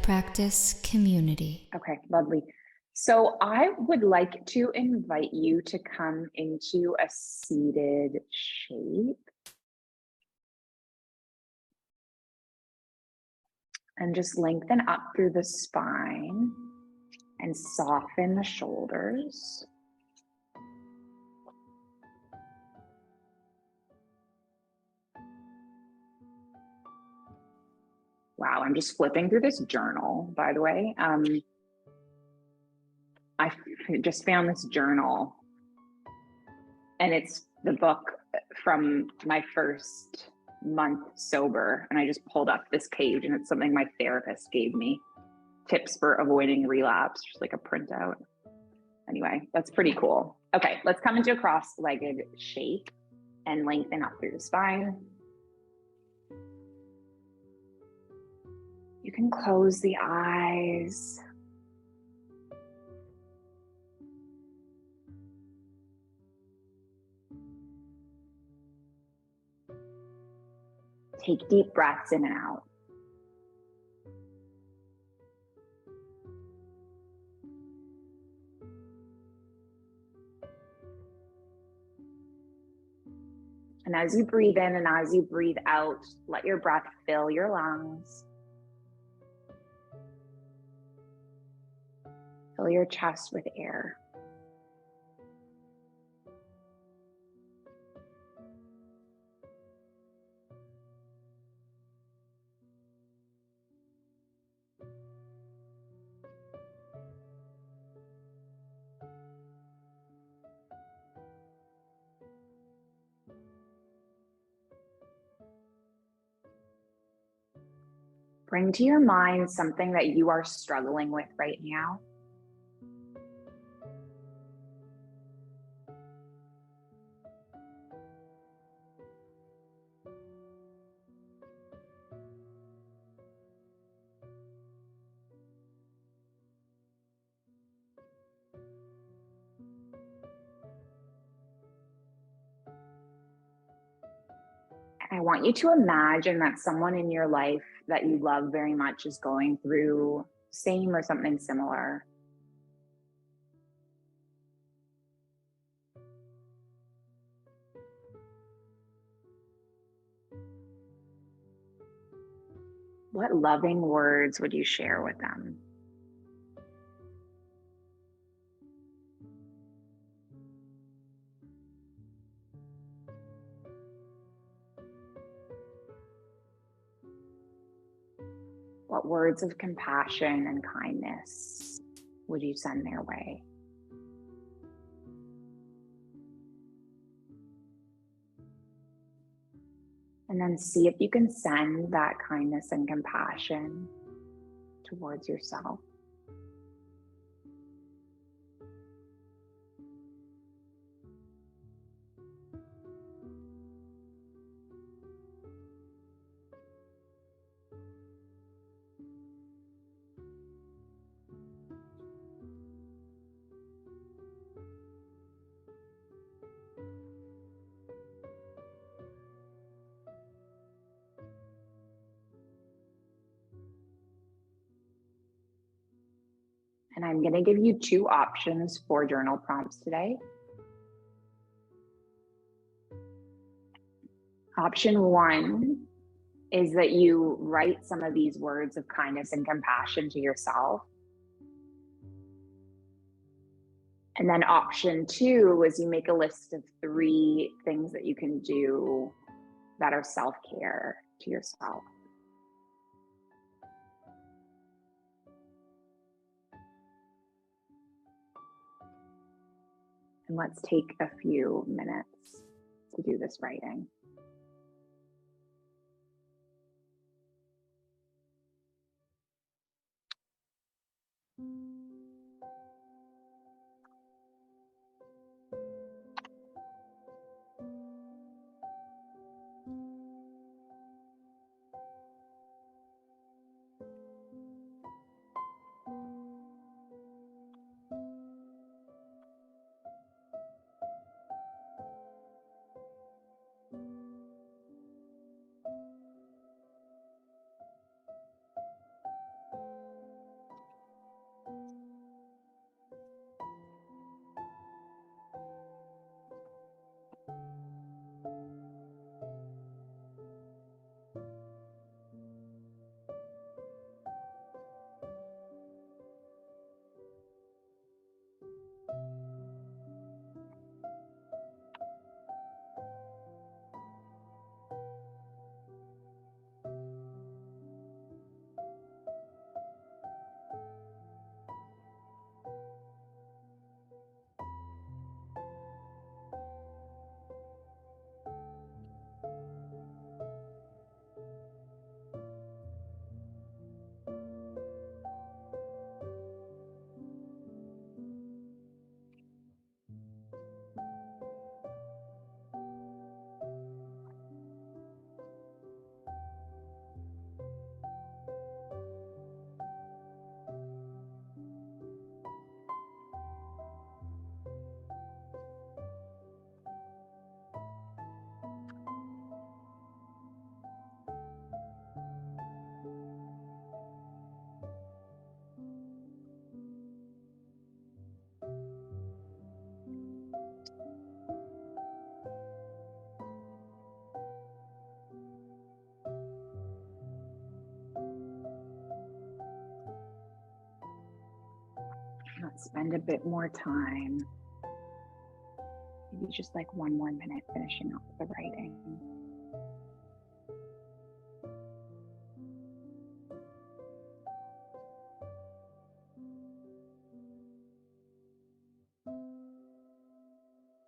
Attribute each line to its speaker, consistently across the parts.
Speaker 1: practice community.
Speaker 2: Okay, lovely. So I would like to invite you to come into a seated shape. And just lengthen up through the spine and soften the shoulders. Wow, I'm just flipping through this journal, by the way. I just found this journal, and it's the book from my first month sober, and I just pulled up this page, and it's something my therapist gave me. Tips for avoiding relapse, just like a printout. Anyway, that's pretty cool. Okay, let's come into a cross-legged shape and lengthen up through the spine. You can close the eyes. Take deep breaths in and out. And as you breathe in and as you breathe out, let your breath fill your lungs. Fill your chest with air. Bring to your mind something that you are struggling with right now. I want you to imagine that someone in your life that you love very much is going through same or something similar. What loving words would you share with them? What words of compassion and kindness would you send their way? And then see if you can send that kindness and compassion towards yourself. And I'm going to give you two options for journal prompts today. Option one is that you write some of these words of kindness and compassion to yourself. And then option two is you make a list of 3 things that you can do that are self-care to yourself. And let's take a few minutes to do this writing. Let's spend a bit more time. Maybe just like 1 more minute finishing up the writing.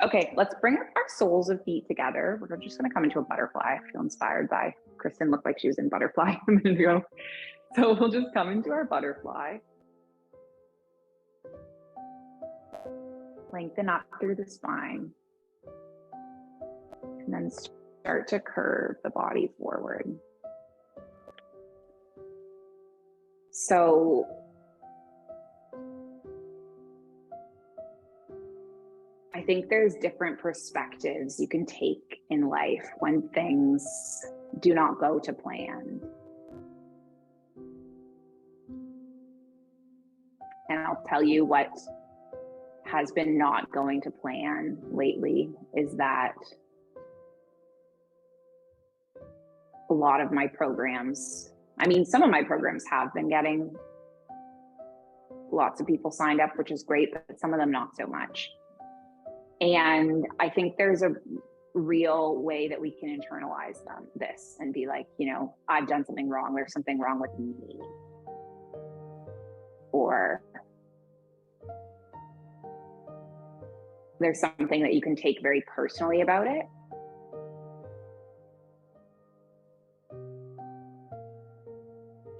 Speaker 2: Okay, let's bring our soles of feet together. We're just going to come into a butterfly. I feel inspired by Kristen. Looked like she was in butterfly a minute ago. So we'll just come into our butterfly. Lengthen up through the spine. And then start to curve the body forward. So I think there's different perspectives you can take in life when things do not go to plan. And I'll tell you what has been not going to plan lately is that a lot of my programs, some of my programs have been getting lots of people signed up, which is great, but some of them not so much. And I think there's a real way that we can internalize this and be like, I've done something wrong. There's something wrong with me. Or there's something that you can take very personally about it.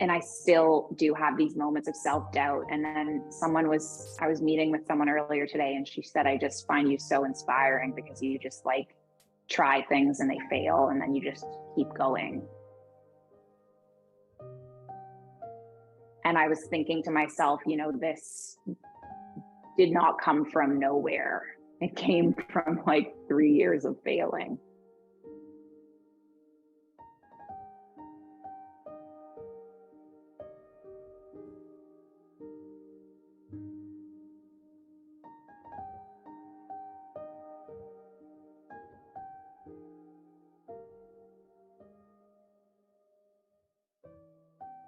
Speaker 2: And I still do have these moments of self-doubt. And then I was meeting with someone earlier today and she said, I just find you so inspiring because you just like try things and they fail and then you just keep going. And I was thinking to myself, this did not come from nowhere. It came from like 3 years of failing.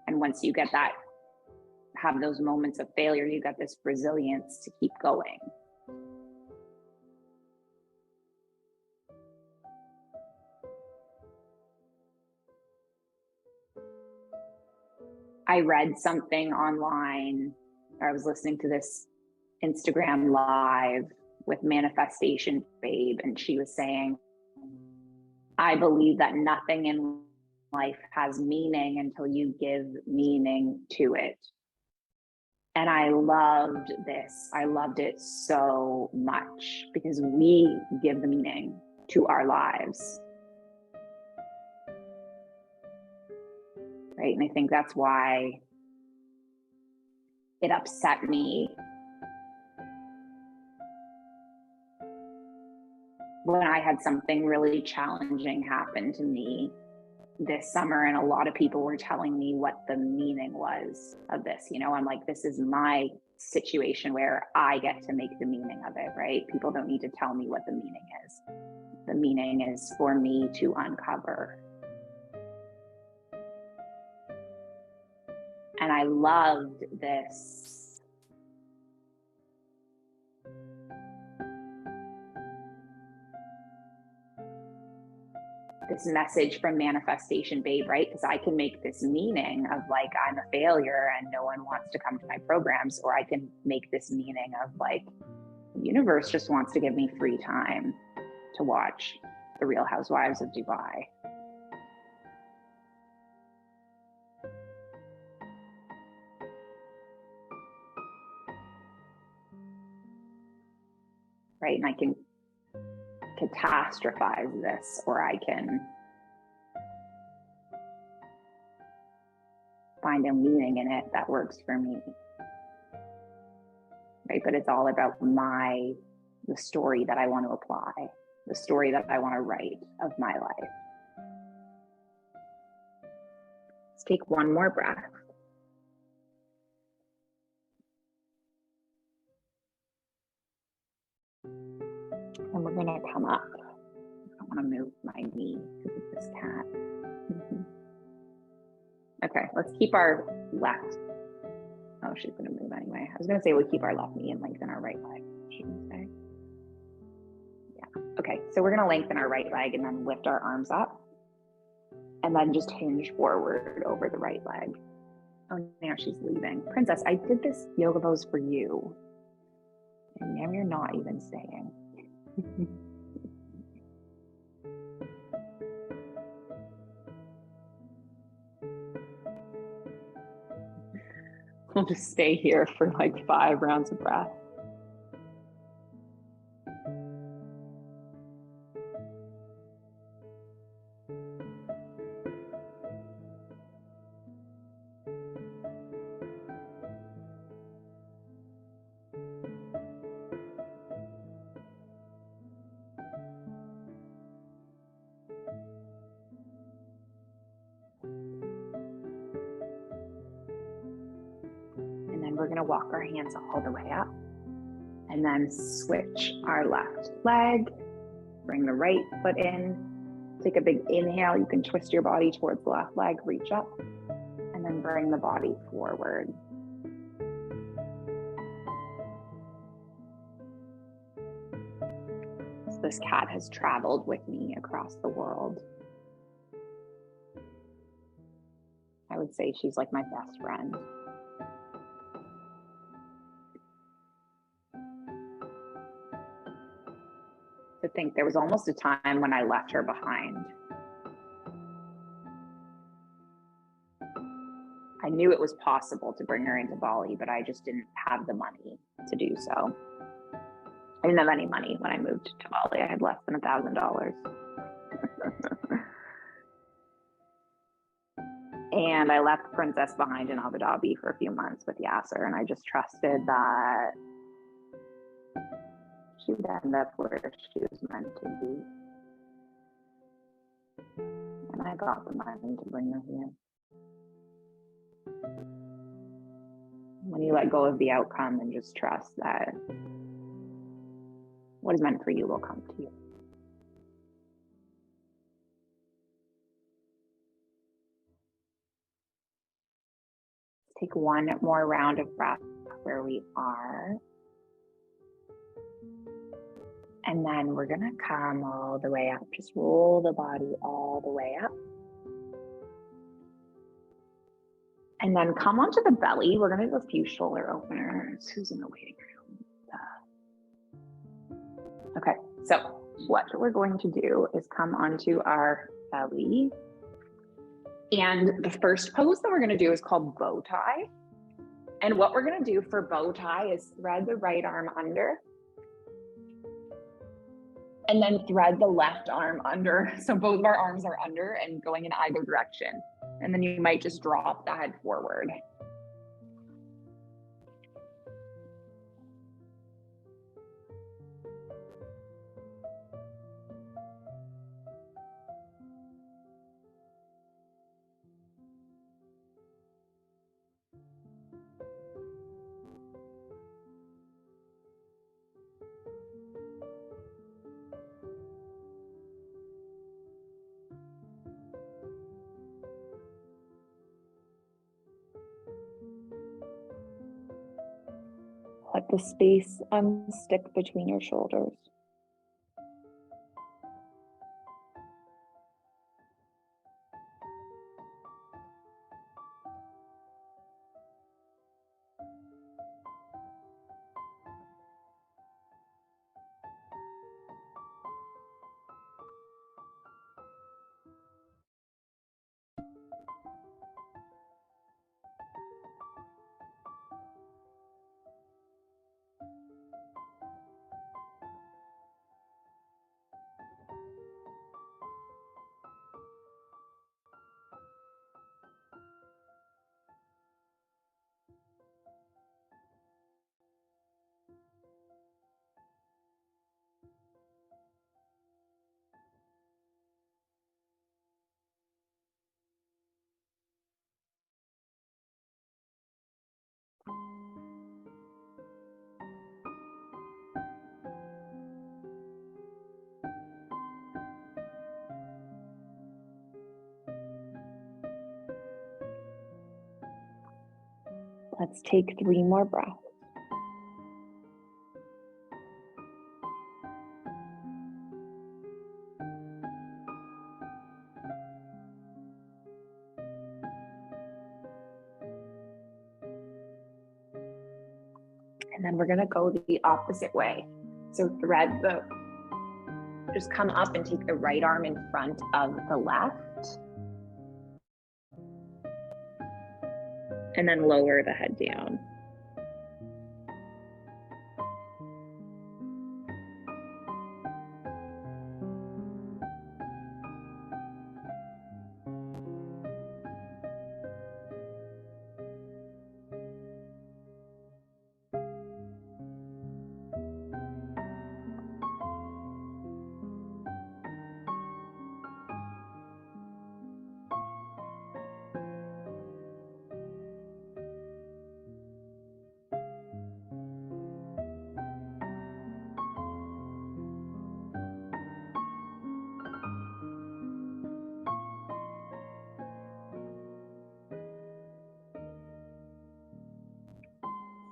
Speaker 2: And once you have those moments of failure, you got this resilience to keep going. I read something online, or I was listening to this Instagram live with Manifestation Babe, and she was saying, I believe that nothing in life has meaning until you give meaning to it. And I loved this. I loved it so much because we give the meaning to our lives. Right? And I think that's why it upset me when I had something really challenging happen to me this summer, and a lot of people were telling me what the meaning was of this. I'm like, this is my situation where I get to make the meaning of it, right? People don't need to tell me what the meaning is. The meaning is for me to uncover. And I loved this message from Manifestation Babe, right? Because I can make this meaning of like, I'm a failure and no one wants to come to my programs, or I can make this meaning of like, the universe just wants to give me free time to watch The Real Housewives of Dubai. Right? And I can catastrophize this, or I can find a meaning in it that works for me. Right? But it's all about the story that I want to apply, the story that I want to write of my life. Let's take one more breath. And we're going to come up. I want to move my knee because of this cat. Okay, let's keep our left. Oh, she's going to move anyway. I was going to say we'll keep our left knee and lengthen our right leg. Shouldn't say. Yeah. Okay. So we're going to lengthen our right leg and then lift our arms up. And then just hinge forward over the right leg. Oh, now she's leaving. Princess, I did this yoga pose for you. And now you're not even staying. We'll just stay here for like 5 rounds of breath. And then we're going to walk our hands all the way up. And then switch our left leg. Bring the right foot in. Take a big inhale. You can twist your body towards the left leg, reach up, and then bring the body forward. So this cat has traveled with me across the world. I would say she's like my best friend. To think there was almost a time when I left her behind. I knew it was possible to bring her into Bali, but I just didn't have the money to do so. I didn't have any money when I moved to Bali. I had less than $1,000. And I left Princess behind in Abu Dhabi for a few months with Yasser, and I just trusted that she would end up where she was meant to be. And I got the money to bring her here. When you let go of the outcome and just trust that what is meant for you will come to you. Take one more round of breath where we are. And then we're going to come all the way up. Just roll the body all the way up. And then come onto the belly. We're going to do a few shoulder openers. Who's in the waiting room? Okay, so what we're going to do is come onto our belly. And the first pose that we're going to do is called bow tie. And what we're going to do for bow tie is thread the right arm under. And then thread the left arm under. So both of our arms are under and going in either direction. And then you might just drop the head forward. Let the space unstick between your shoulders. Let's take 3 more breaths. And then we're going to go the opposite way. So just come up and take the right arm in front of the left. And then lower the head down.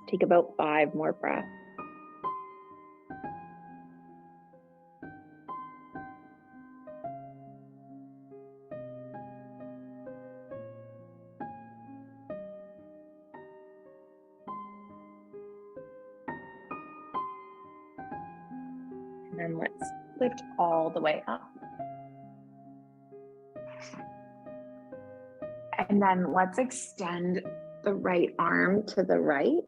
Speaker 2: Take about 5 more breaths. And then let's lift all the way up. And then let's extend the right arm to the right.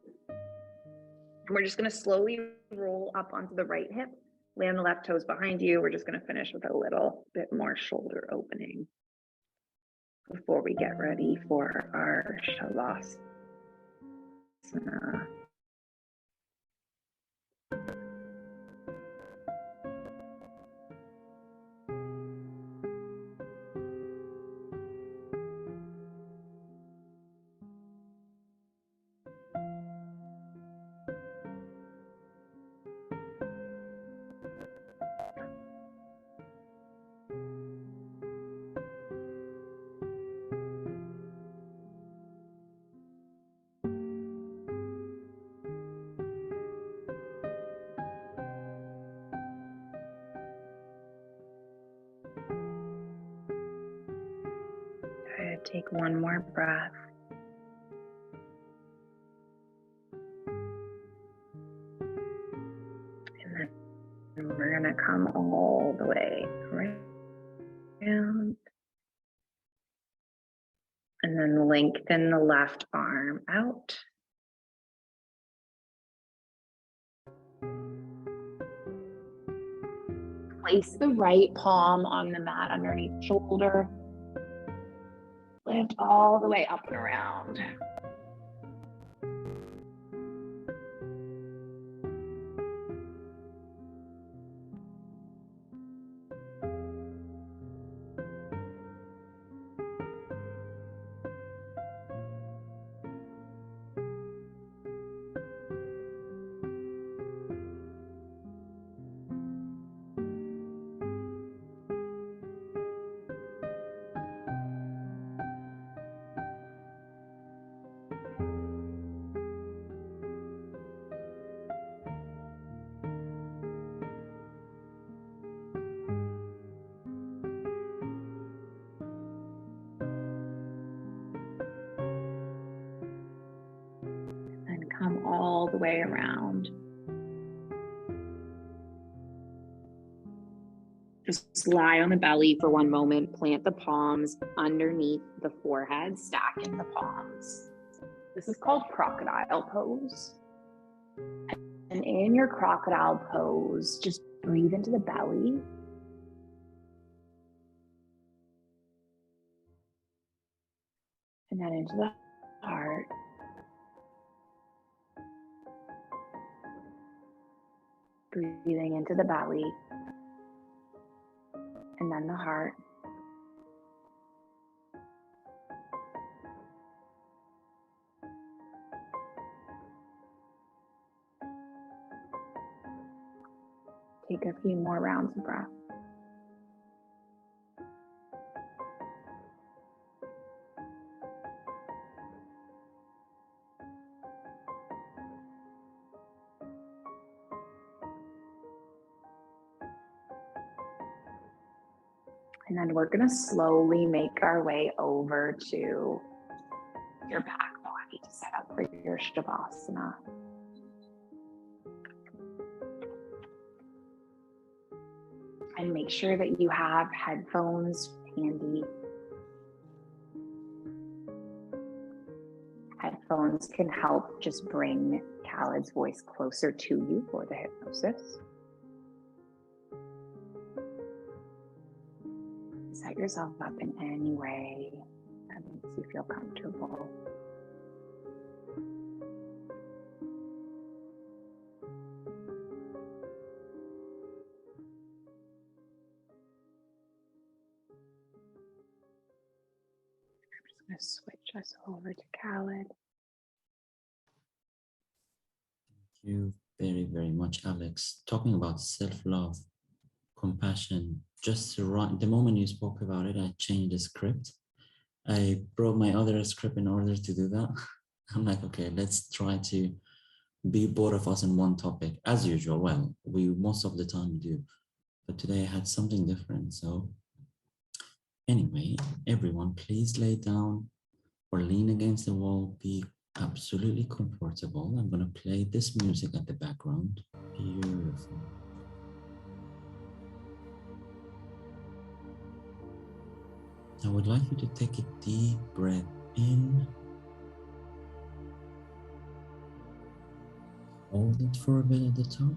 Speaker 2: And we're just going to slowly roll up onto the right hip, land the left toes behind you. We're just going to finish with a little bit more shoulder opening before we get ready for our Shavasana. Take 1 more breath. And then we're going to come all the way around. And then lengthen the left arm out. Place the right palm on the mat underneath the shoulder. Lift all the way up and around. Come all the way around. Just lie on the belly for 1 moment, plant the palms underneath the forehead, stacking the palms. This is called Crocodile Pose. And in your Crocodile Pose, just breathe into the belly. And then into the heart. Breathing into the belly, and then the heart. Take a few more rounds of breath. And then we're going to slowly make our way over to your back body to set up for your Shavasana. And make sure that you have headphones handy. Headphones can help just bring Khaled's voice closer to you for the hypnosis. Set yourself up in any way that makes you feel comfortable. I'm just going to switch us over to Khaled.
Speaker 3: Thank you very, very much, Alex. Talking about self-love, compassion, just right the moment you spoke about it, I changed the script. I brought my other script in order to do that. I'm like, okay, let's try to be both of us in one topic, as usual. Well, we most of the time do, but today I had something different. So anyway, everyone, please lay down or lean against the wall. Be absolutely comfortable. I'm going to play this music at the background. Beautiful. I would like you to take a deep breath in. Hold it for a bit at the top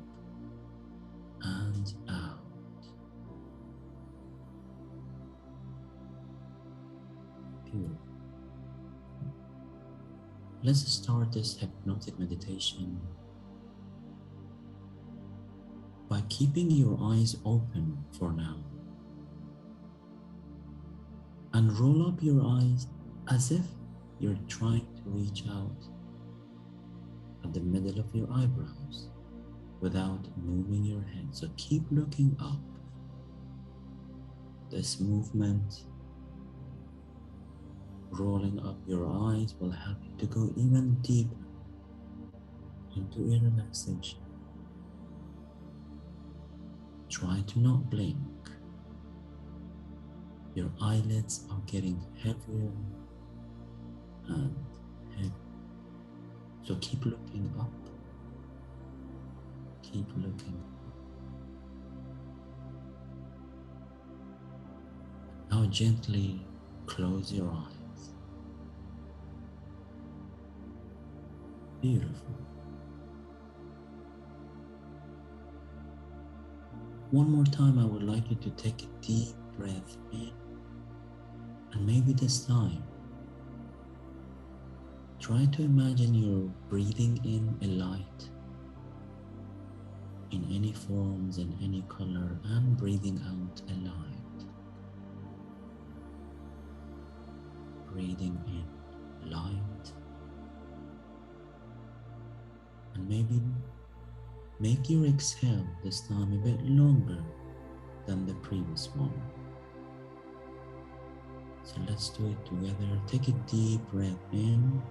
Speaker 3: and out. Beautiful. Let's start this hypnotic meditation by keeping your eyes open for now. And roll up your eyes as if you're trying to reach out at the middle of your eyebrows without moving your head. So keep looking up. This movement, rolling up your eyes, will help you to go even deeper into a relaxation. Try to not blink. Your eyelids are getting heavier and heavier. So keep looking up. Keep looking up. Now gently close your eyes. Beautiful. One more time, I would like you to take a deep breath in, and maybe this time, try to imagine you're breathing in a light in any forms, in any color, and breathing out a light. Breathing in light, and maybe make your exhale this time a bit longer than the previous one. So let's do it together. Take a deep breath in.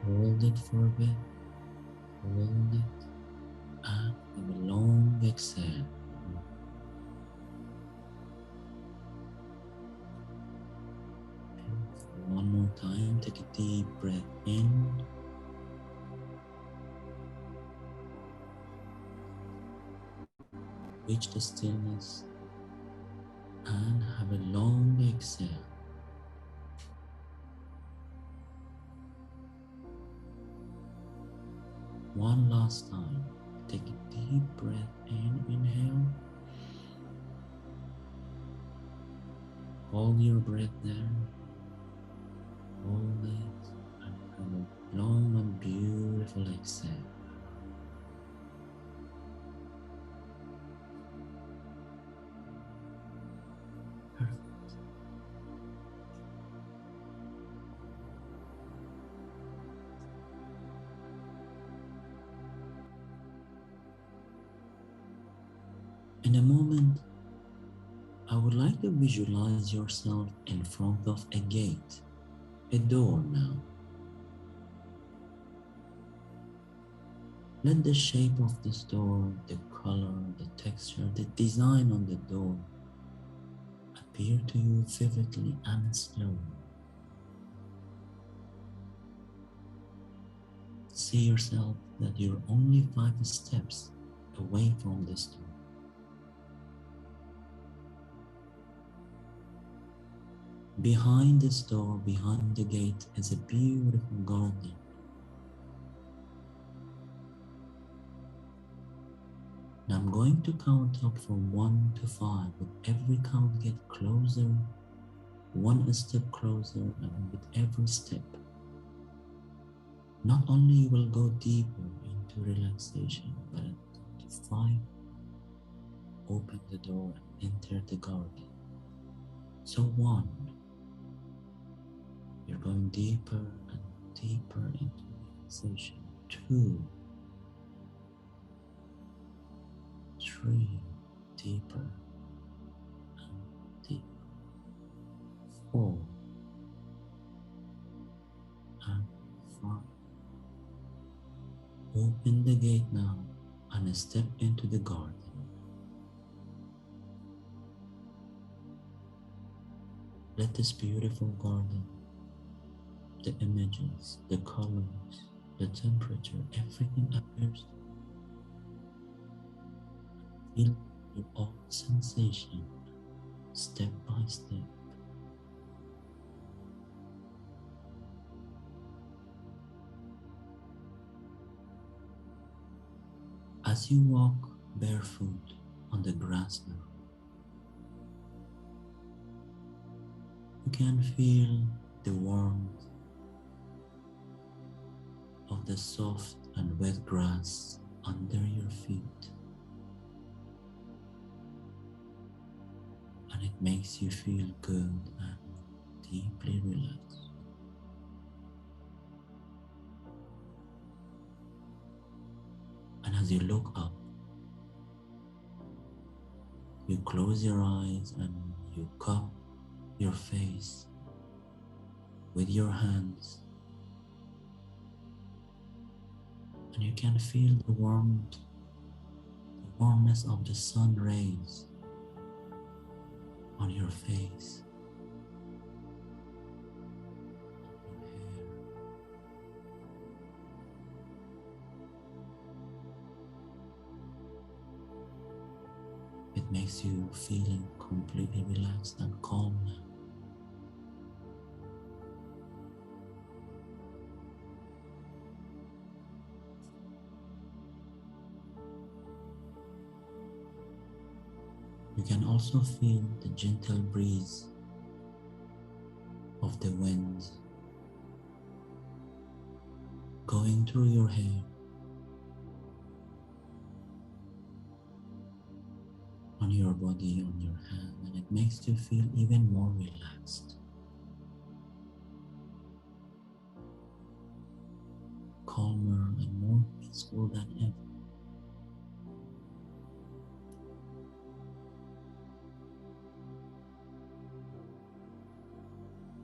Speaker 3: Hold it for a bit. Hold it. And have a long exhale. One more time. Take a deep breath in. Reach the stillness and have a long exhale. One last time. Take a deep breath in, inhale. Hold your breath there. Hold it and have a long and beautiful exhale. Perfect. In a moment, I would like to visualize yourself in front of a gate, a door now. Let the shape of this door, the color, the texture, the design on the door appear to you vividly and slowly. See yourself that you're only 5 steps away from this door. Behind this door, behind the gate, is a beautiful garden. And I'm going to count up from 1 to 5. With every count, get closer, one step closer, and with every step, not only you will go deeper into relaxation, but at 5, open the door and enter the garden. So 1, you're going deeper and deeper into relaxation. 2, 3, deeper and deeper. 4 and 5. Open the gate now and step into the garden. Let this beautiful garden, the images, the colors, the temperature, everything appears. Feel your own sensation step by step. As you walk barefoot on the grass now, you can feel the warmth of the soft and wet grass under your feet, and it makes you feel good and deeply relaxed. And as you look up, you close your eyes and you cup your face with your hands, and you can feel the warmness of the sun rays on your face, on your hair. It makes you feeling completely relaxed and calm now. You can also feel the gentle breeze of the wind going through your hair, on your body, on your hand, and it makes you feel even more relaxed, calmer and more peaceful than ever.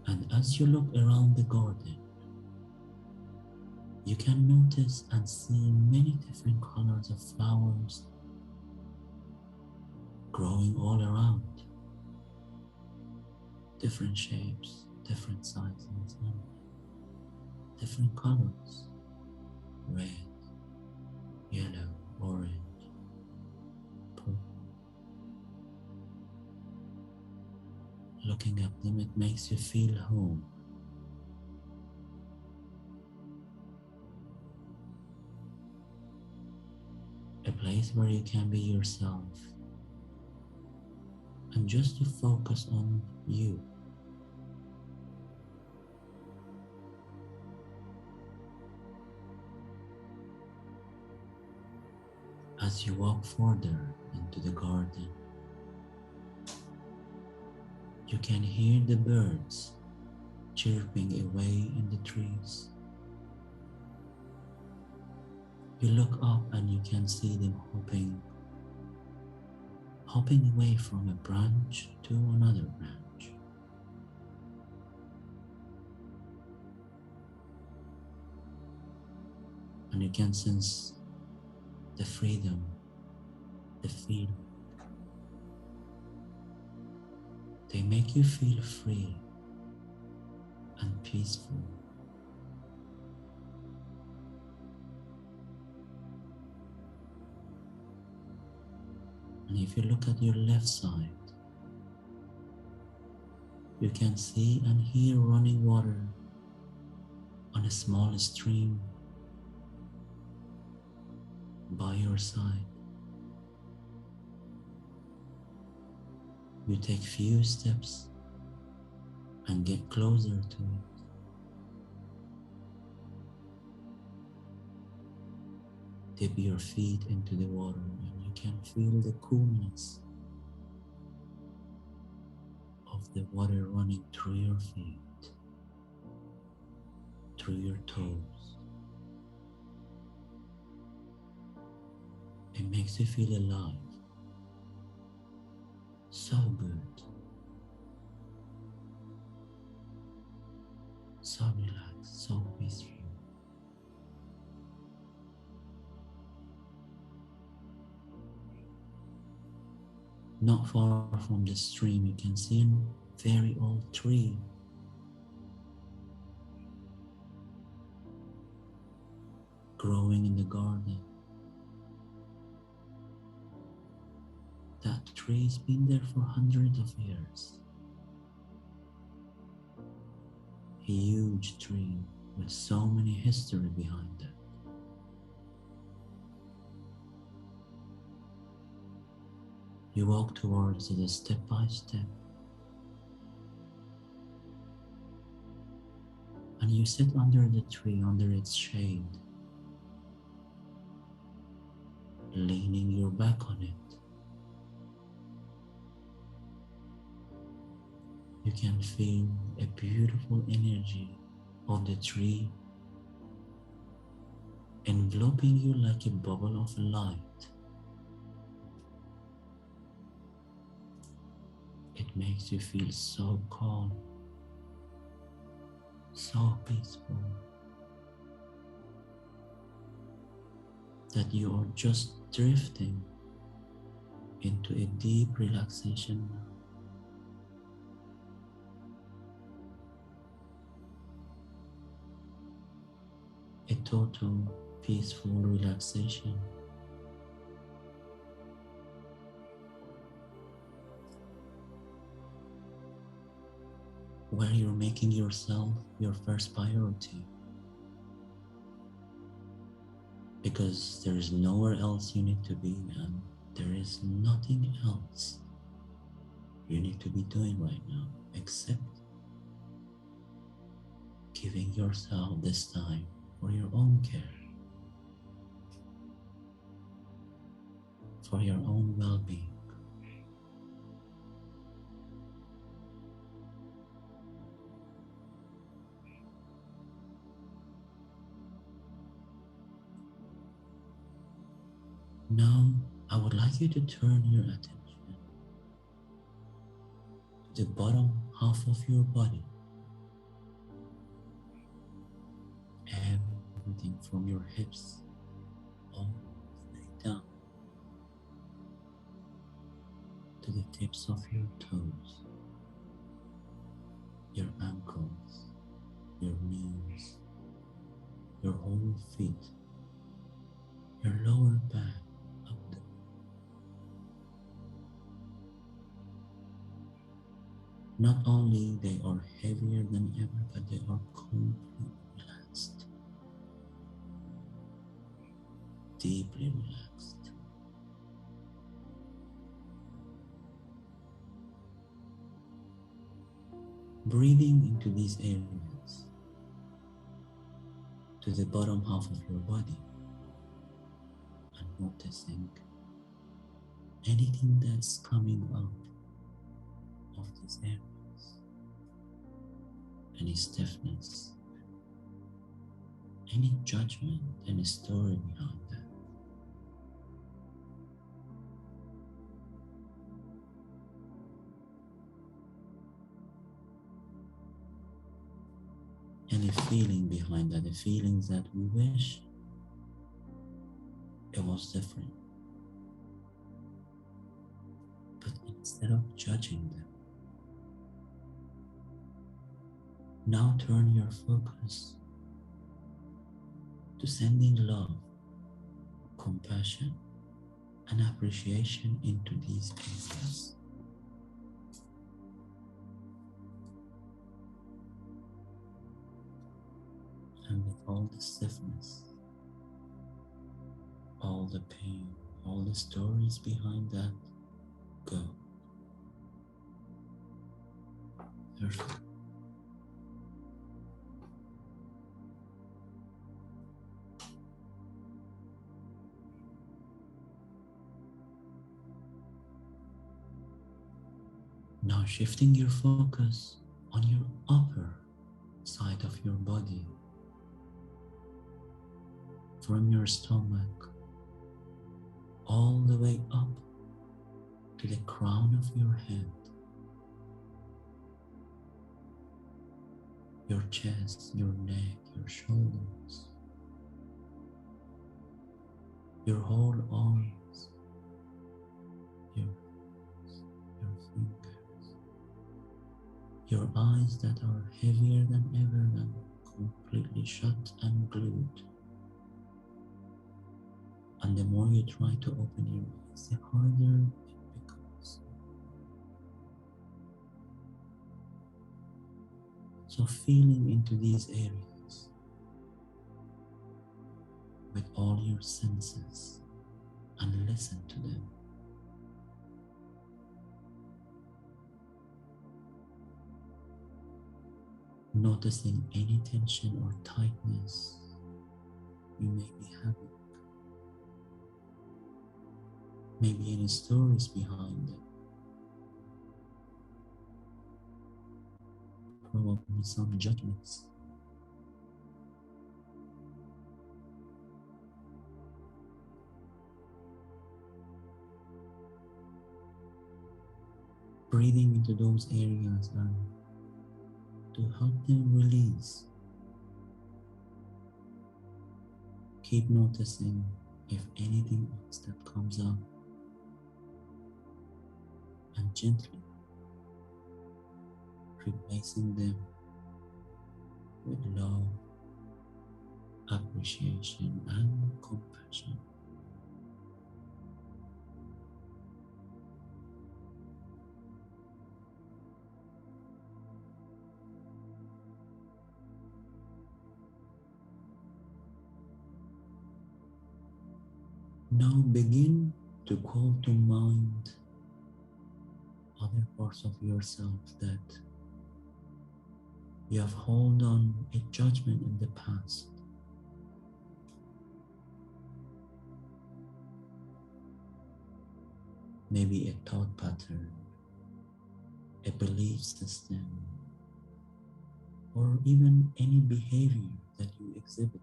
Speaker 3: And as you look around the garden, you can notice and see many different colors of flowers growing all around. Different shapes, different sizes, and different colors. Red, yellow, orange, purple. Looking at them, it makes you feel home. A place where you can be yourself and just to focus on you. As you walk further into the garden, you can hear the birds chirping away in the trees. You look up and you can see them hopping away from a branch to another branch. And you can sense the freedom, the feeling. They make you feel free and peaceful. And if you look at your left side, you can see and hear running water on a small stream by your side. You take few steps and get closer to it. Dip your feet into the water and you can feel the coolness of the water running through your feet, through your toes. It makes you feel alive. So good. So relaxed, so peaceful. Not far from the stream, you can see a very old tree. Growing in the garden. That tree's been there for hundreds of years. A huge tree with so many history behind it. You walk towards it step by step. And you sit under the tree, under its shade, leaning your back on it. You can feel a beautiful energy of the tree enveloping you like a bubble of light. It makes you feel so calm, so peaceful, that you are just drifting into a deep relaxation now. A total peaceful relaxation. Where you're making yourself your first priority. Because there is nowhere else you need to be, and there is nothing else you need to be doing right now except giving yourself this time for your own care, for your own well-being. Now, I would like you to turn your attention to the bottom half of your body. Everything from your hips all the way down to the tips of your toes, your ankles, your knees, your whole feet, your lower back, abdomen. Not only they are heavier than ever, but they are completely relaxed. Deeply relaxed. Breathing into these areas, to the bottom half of your body, and noticing anything that's coming up of these areas, any stiffness, any judgment, any story behind that. Any feeling behind that, the feelings that we wish it was different. But instead of judging them, now turn your focus to sending love, compassion, and appreciation into these areas. And with all the stiffness, all the pain, all the stories behind that, go. Perfect. Now shifting your focus on your upper side of your body, from your stomach all the way up to the crown of your head, your chest, your neck, your shoulders, your whole arms, your hands, your fingers, your eyes that are heavier than ever and completely shut and glued. And the more you try to open your eyes, the harder it becomes. So feeling into these areas with all your senses and listen to them. Noticing any tension or tightness you may be having. Maybe any stories behind them. Probably some judgments. Breathing into those areas and to help them release. Keep noticing if anything else that comes up, and gently replacing them with love, appreciation, and compassion. Now begin to call to mind other parts of yourself that you have held on a judgment in the past. Maybe a thought pattern, a belief system, or even any behavior that you exhibit.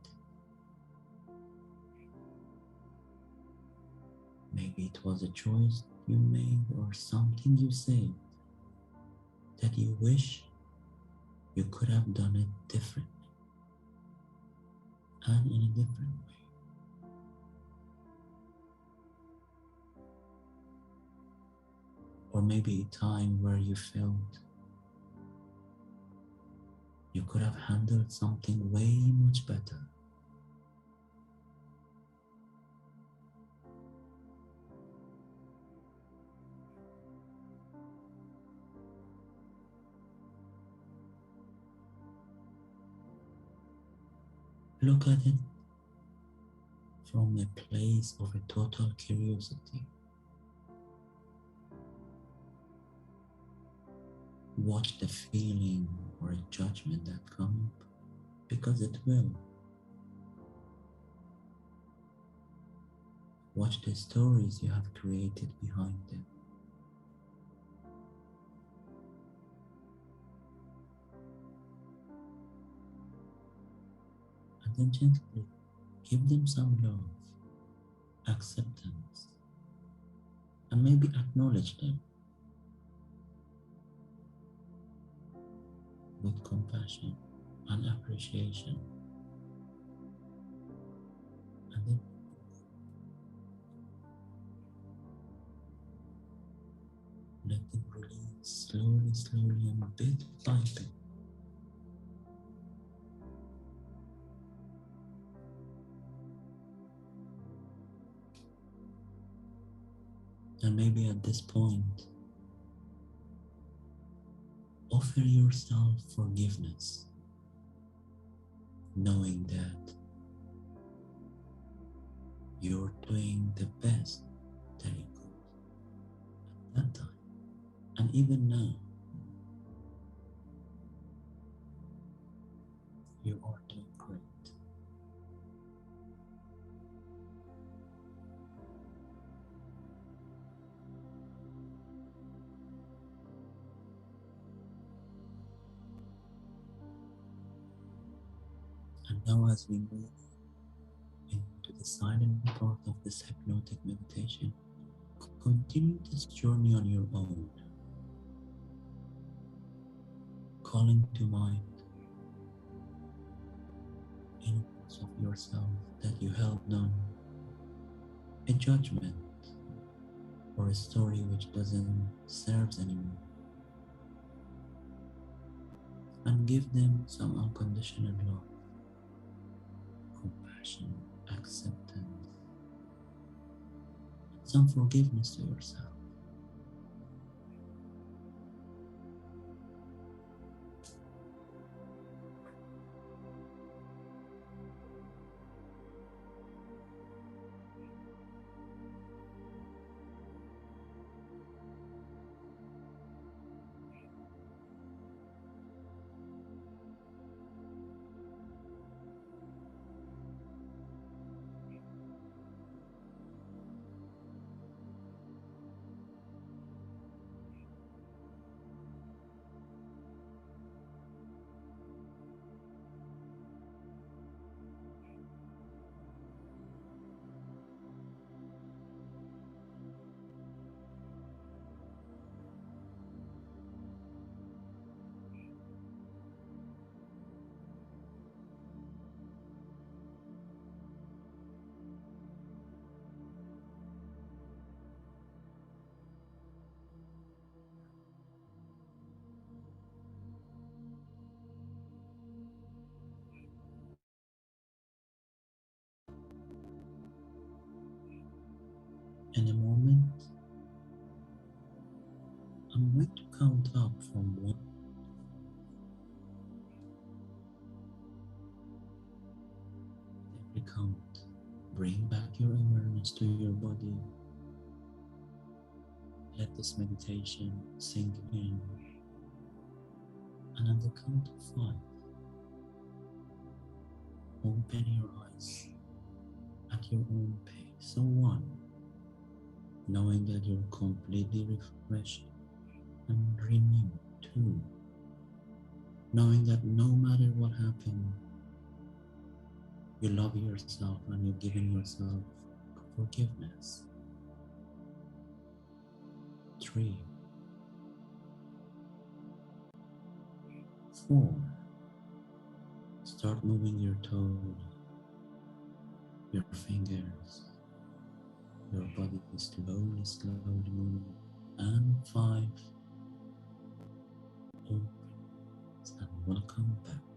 Speaker 3: Maybe it was a choice you made or something you said that you wish you could have done it differently and in a different way. Or maybe a time where you felt you could have handled something way much better. Look at it from a place of a total curiosity. Watch the feeling or a judgment that comes up, because it will. Watch the stories you have created behind them. And then gently give them some love, acceptance, and maybe acknowledge them with compassion and appreciation. And then then release slowly, slowly, and bit by bit. And maybe at this point, offer yourself forgiveness, knowing that you're doing the best that you could at that time. And even now, you are doing great. And now as we move into the silent part of this hypnotic meditation, continue this journey on your own, calling to mind any parts of yourself that you held on, a judgment or a story which doesn't serve anymore, and give them some unconditional love, compassion, acceptance, some forgiveness to yourself. In a moment, I'm going to count up from 1. Every count, bring back your awareness to your body. Let this meditation sink in. And at the count of 5, open your eyes at your own pace. So 1, knowing that you're completely refreshed and renewed. 2, knowing that no matter what happened, you love yourself and you've given yourself forgiveness. 3, 4, start moving your toes, your fingers, your body is slowly, slowly moving. And 5, open and welcome back.